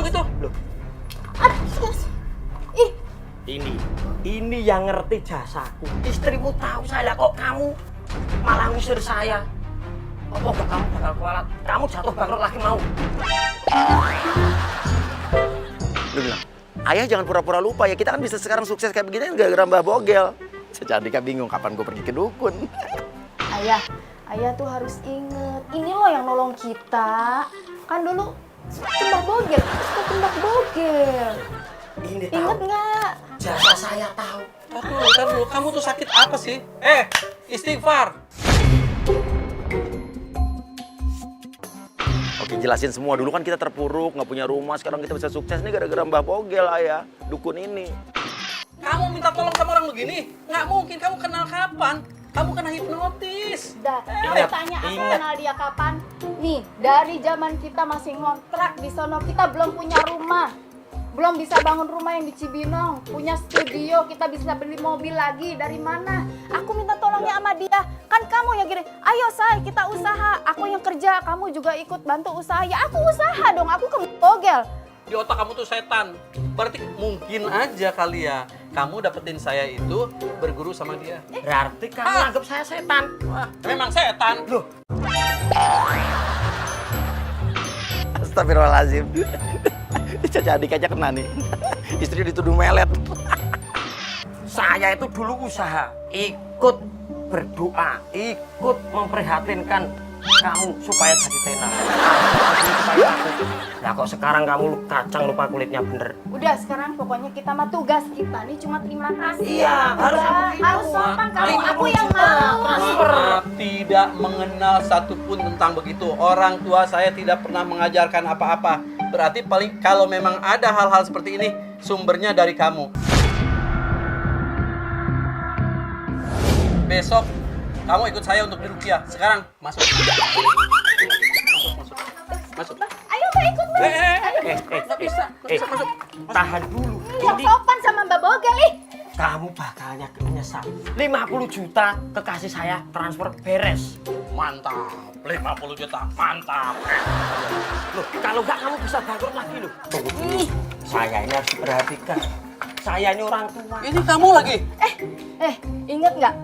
gitu? Loh, Aduh, ih, ini yang ngerti jasaku. Istrimu tahu saya kok kamu malah ngusir saya. Apa enggak kamu bakal kualat? Kamu jatuh bangkrut lagi mau? Lu bilang, ayah jangan pura-pura lupa ya. Kita kan bisa sekarang sukses kayak begini gara-gara Mbah Bogel. Jadi kan bingung kapan gue pergi ke dukun. ayah tuh harus inget. Ini loh yang nolong kita. Kan dulu Mbah Bogel, terus Mbah Bogel. Ini Ingat tahu. nggak? Jasa saya tahu. Ntar dulu, kamu tuh sakit apa sih? Istighfar. Oke, jelasin semua. Dulu kan kita terpuruk, nggak punya rumah. Sekarang kita bisa sukses nih gara-gara Mbah Bogel, ayah. Dukun ini. Kamu minta tolong sama orang begini? Nggak mungkin, kamu kenal kapan? Kamu kena hipnotis. Dah, Ingat, tanya aku ingat. kenal dia kapan? Nih, dari zaman kita masih ngontrak di sono, kita belum punya rumah. Belum bisa bangun rumah yang di Cibinong, punya studio, kita bisa beli mobil lagi. Dari mana? Aku minta tolongnya sama dia. Kan kamu yang gini, ayo say, kita usaha. Aku yang kerja, kamu juga ikut bantu usaha. Ya aku usaha dong, aku ke Bogel. Di otak kamu tuh setan. Berarti mungkin aja kali ya, kamu dapetin saya itu berguru sama dia. Berarti kamu anggap saya setan. Wah, memang setan. Loh. Astagfirullahaladzim. Jadi aja kena nih. Istri dituduh melet. Saya itu dulu usaha, ikut berdoa, ikut memprihatinkan kamu supaya jadi tenar. Supaya aku. Nah kok sekarang kamu kacang lupa kulitnya bener. Udah sekarang pokoknya kita mah tugas kita nih cuma terima kasih. Iya, harus Udah, aku harus sopan kamu, aku yang mau. Saya tidak mengenal satupun tentang begitu. Orang tua saya tidak pernah mengajarkan apa-apa. Berarti paling kalau memang ada hal-hal seperti ini, sumbernya dari kamu. Besok kamu ikut saya untuk di Rukiah. Sekarang masuk. Masuk. Ayo Mbak ikut Mbak. Nggak bisa. Masuk. Tahan dulu. Yang sopan sama Mbak Bogel ih. Kamu bakalnya menyesal. 50 juta kekasih saya transfer beres. Mantap. 50 juta. Mantap. Loh, kalau nggak kamu bisa bangkrut lagi loh. Tunggu dulu. Saya ini harus diperhatikan. Saya ini orang tua. Ini kamu lagi. Inget nggak?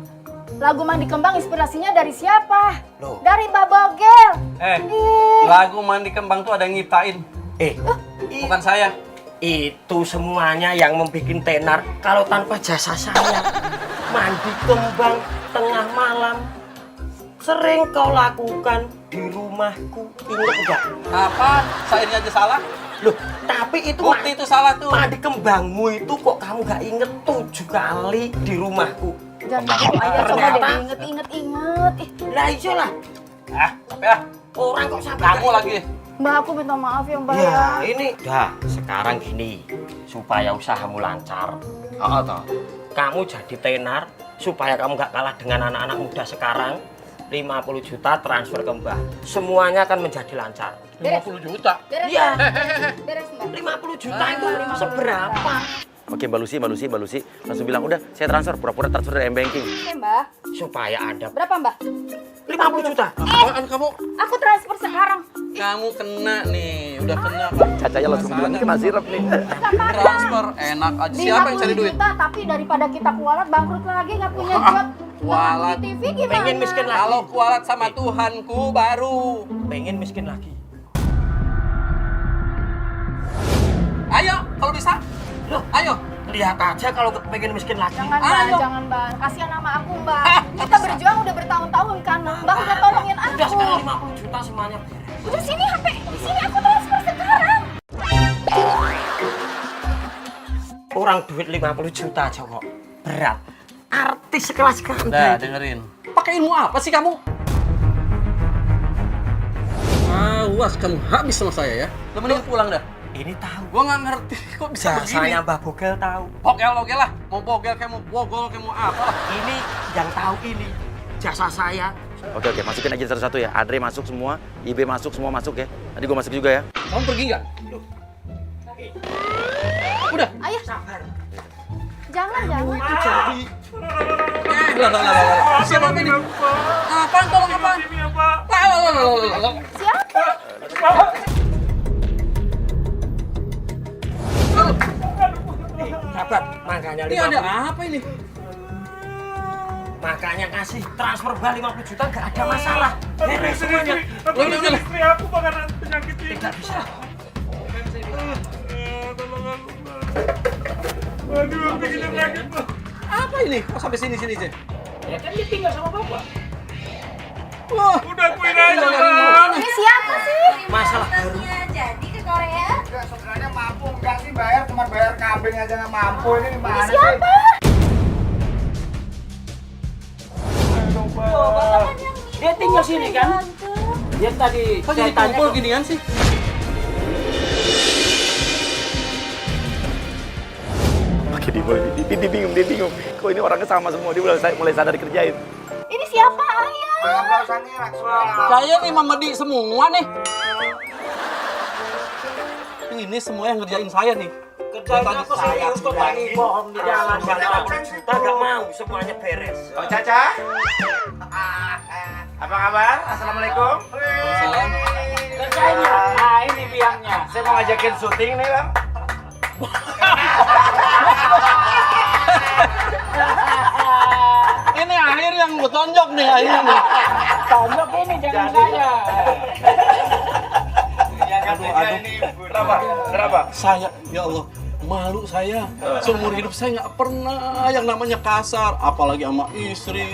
Lagu Mandi Kembang inspirasinya dari siapa? Loh. Dari Mbak Bogel. Lagu Mandi Kembang tuh ada yang nyiptain. Bukan saya. Itu semuanya yang membuat tenar kalau tanpa jasa saya. Mandi kembang tengah malam sering kau lakukan di rumahku. Ingat enggak? Kapan? Sairnya aja salah. Loh, tapi itu Bukti itu salah tuh. mandi kembangmu itu kok kamu gak inget 7 kali di rumahku. Jangan gitu ayah, coba Ternyata. deh inget-inget. Lah iyalah, Capek ah. orang kok sampai Kamu kayak lagi. Mbak aku minta maaf ya Mbak Ya ya. ini dah sekarang gini supaya usahamu lancar. Toh. Kamu jadi tenar supaya kamu gak kalah dengan anak-anak muda sekarang. 50 juta transfer ke Mbah. Semuanya akan menjadi lancar. 50 juta. Beres, Iya. beres Mbak. 50 juta itu seberapa? Oke Mbak Lucy langsung bilang udah saya transfer pura-pura transfer dari M-Banking Oke Mbak. supaya ada Berapa Mbak? 50 juta. Apaan kamu? Aku transfer sekarang. Kamu kena nih. Udah kena kan? Cacanya langsung bilang kena sirep nih. Transfer enak aja. Siapa yang cari 50 duit? juta, tapi daripada kita kualat bangkrut lagi nggak punya job. Kualat. Di TV gimana? Pengen miskin lagi. Kalau kualat sama Tuhanku baru. Pengen miskin lagi. Ayo, kalau bisa. Loh, Ayo. lihat aja kalau pengen miskin lagi. Jangan Mbak, Ayo. jangan Mbak. Kasihan nama aku Mbak. Kita bisa. berjuang udah bertahun-tahun kan. Mbak udah tolongin aku. Udah sekarang 50 juta semuanya beres. Udah sini HP. Di sini aku transfer sekarang. Orang duit 50 juta aja kok berat. Artis sekelas kamu. Udah, dengerin. Pakai ilmu apa sih kamu? Awas kamu habis sama saya ya. Lo mending pulang dah. Ini tahu. Gua nggak ngerti kok bisa begini. Jasanya Mbah Bogel tahu. Bogel lah. Mau bogel kayak mau bogol kayak mau apa lah. Ini yang tahu ini jasa saya. Oke, masukin aja satu-satu ya. Adri masuk semua, IB masuk, semua masuk ya. Tadi gua masuk juga ya. Kamu pergi nggak? Udah. Ayo. Sabar. Jangan. Jadi Lah. Siapa ini? Apaan tolong apaan? Lah. Siapa? berobat. Makanya Ini ada apa ini? Makanya kasih transfer bal 50 juta nggak ada masalah. Beres semuanya. Udah. Istri aku bakalan penyakit ini. Tidak bisa. Tolong aku, Bang. Aduh, aku bikin sakit, Bang. Apa ini? Kok sampai sini sih? Ya kan dia tinggal sama bapak. Wah, Udah akuin aja, Bang. Ini siapa sih? Masalah baru. Jadi ke Korea? Enggak, sebenarnya mampu enggak sih bayar, cuma bayar kambing aja nggak mampu. Ini gimana sih? Siapa? Aduh, Bang. Dia tinggal sini kan? Dia tadi kok jadi kumpul ginian sih? Oke, dia bingung. Kok ini orangnya sama semua, dia mulai sadar dikerjain. Ini siapa, Ayah? Enggak usah ngelak, semua. Saya nih Mamedi semua nih. Ini semua yang ngerjain saya nih. kerjain apa serius kok lagi bohong di jalan balik 50 juta nggak mau semuanya beres. Bang Caca. Apa kabar? Assalamualaikum. Salam. Kerjain ya. Nah ini biangnya. Saya mau ngajakin syuting nih, Bang. Ini akhir yang bertonjok nih akhirnya nih. Tonjok ini jangan saya. Aduh. Kenapa? Kenapa? Saya, ya Allah, malu saya. Seumur hidup saya nggak pernah yang namanya kasar, apalagi sama istri,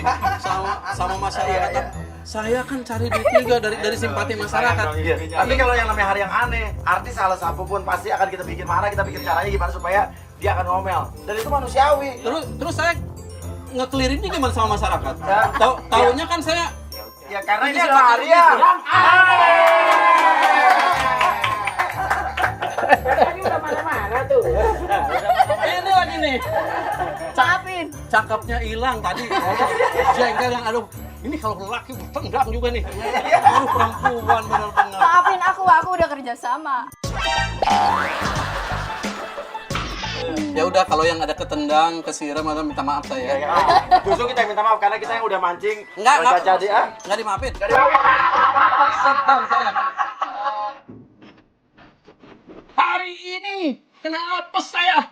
sama masyarakat. Saya kan cari duit juga dari simpati masyarakat. Iya. Tapi kalau yang namanya hari yang aneh, artis salah apapun pasti akan kita bikin marah, kita bikin caranya gimana supaya dia akan ngomel. Dan itu manusiawi. Terus saya ngekelirinnya gimana sama masyarakat? Ya. Taunya kan saya Ya karena ini Ini adalah seperti hari yang Tadi udah marah-marah tuh. ini lagi nih. Maafin. Cakepnya hilang tadi. Jengkel yang aduh. Ini kalau lelaki tendang juga nih. Aduh perempuan benar-benar. Maafin aku udah kerja sama. Ya udah kalau yang ada ketendang, kesiram atau minta maaf saya. Justru kita minta maaf karena kita yang udah mancing. Enggak. Caca dia. Enggak dimaafin. Sedang saya. Hari ini kenapa saya?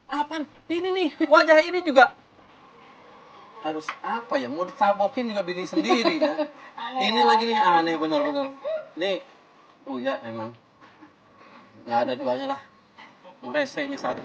Apa? Ini nih wajah ini juga harus apa ya? Mau ditabokin juga bingung sendiri. Ya. Ini lagi nih aneh benar-benar. Nih, oh ya emang nggak ada duanya lah. Rese ini satu.